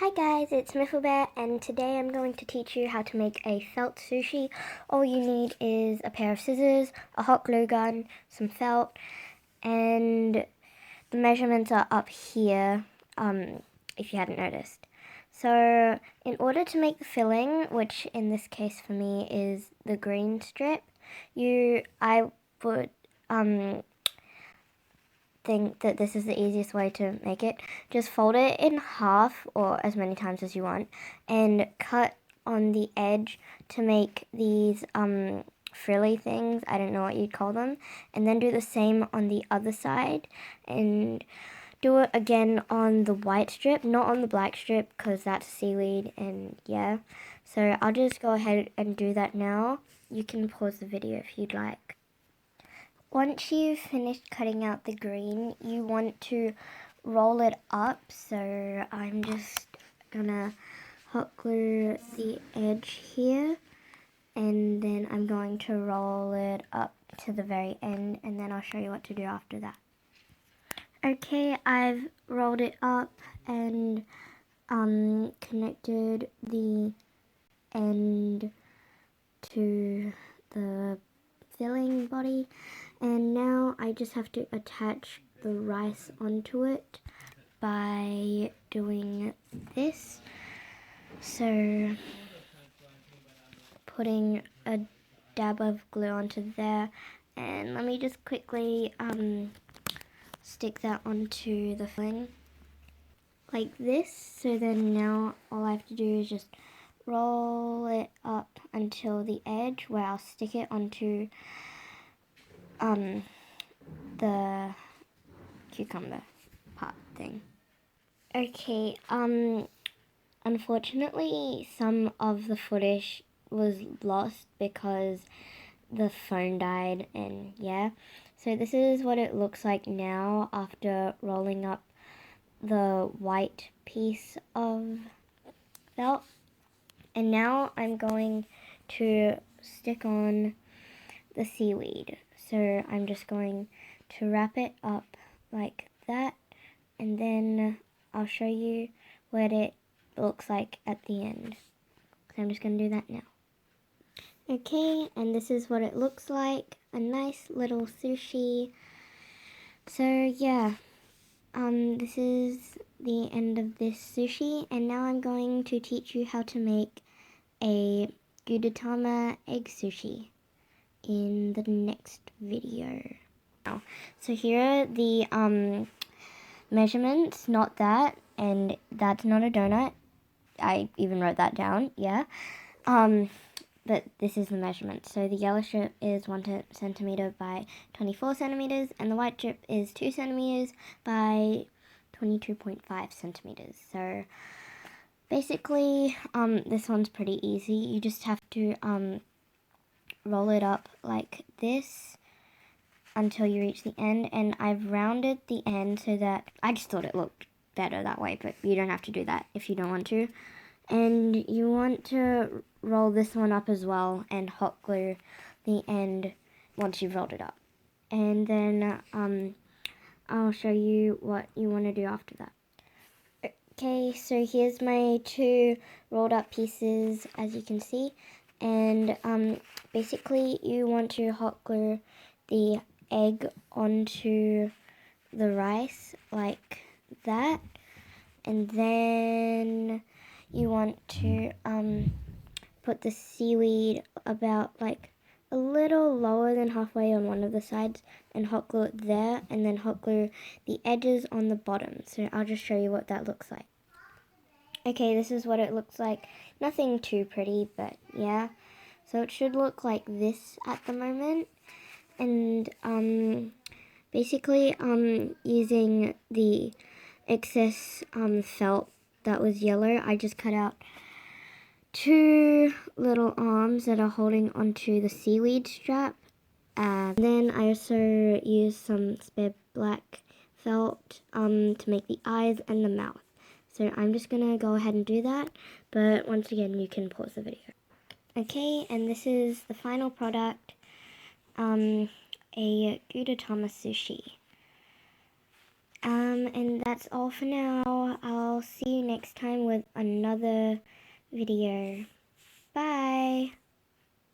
Hi guys, it's Mifu and today I'm going to teach you how to make a felt sushi. All you need is a pair of scissors, a hot glue gun, some felt, and the measurements are up here, if you hadn't noticed. So in order to make the filling, which in this case for me is the green strip, I would think that this is the easiest way to make it. Just fold it in half or as many times as you want and cut on the edge to make these frilly things. I don't know what you'd call them. And then do the same on the other side and do it again on the white strip, not on the black strip because that's seaweed and yeah. So I'll just go ahead and do that now. You can pause the video if you'd like. Once you've finished cutting out the green, you want to roll it up. So I'm just gonna hot glue the edge here and then I'm going to roll it up to the very end and then I'll show you what to do after that. Okay, I've rolled it up and connected the end to the filling body, and now I just have to attach the rice onto it by doing this. So putting a dab of glue onto there, and let me just quickly stick that onto the filling like this. So then now all I have to do is just roll it up until the edge where I'll stick it onto the cucumber part thing. Okay, unfortunately some of the footage was lost because the phone died and yeah. So this is what it looks like now after rolling up the white piece of felt. And now I'm going to stick on the seaweed. So I'm just going to wrap it up like that and then I'll show you what it looks like at the end. So I'm just going to do that now. Okay, and this is what it looks like. A nice little sushi. So yeah, this is the end of this sushi, and now I'm going to teach you how to make a Gudetama egg sushi in the next video. So here are the measurements, not that, and that's not a donut. I even wrote that down, yeah. But this is the measurement. So the yellow strip is 1 centimeter by 24 centimeters, and the white strip is 2 centimeters by 22.5 centimeters. So basically, this one's pretty easy. You just have to roll it up like this until you reach the end, and I've rounded the end so that I just thought it looked better that way, but you don't have to do that if you don't want to. And you want to roll this one up as well and hot glue the end once you've rolled it up. And then I'll show you what you want to do after that. Okay, so here's my 2 rolled up pieces, as you can see. And basically you want to hot glue the egg onto the rice like that. And then you want to put the seaweed about like a little lower than halfway on one of the sides and hot glue it there, and then hot glue the edges on the bottom. So I'll just show you what that looks like. Okay, this is what it looks like. Nothing too pretty, but yeah. So it should look like this at the moment. And basically using the excess felt that was yellow, I just cut out 2 little arms that are holding onto the seaweed strap. Then I also used some spare black felt to make the eyes and the mouth. So I'm just going to go ahead and do that, but once again you can pause the video. Okay, and this is the final product, a Gudetama sushi. And that's all for now. I'll see you next time with another video.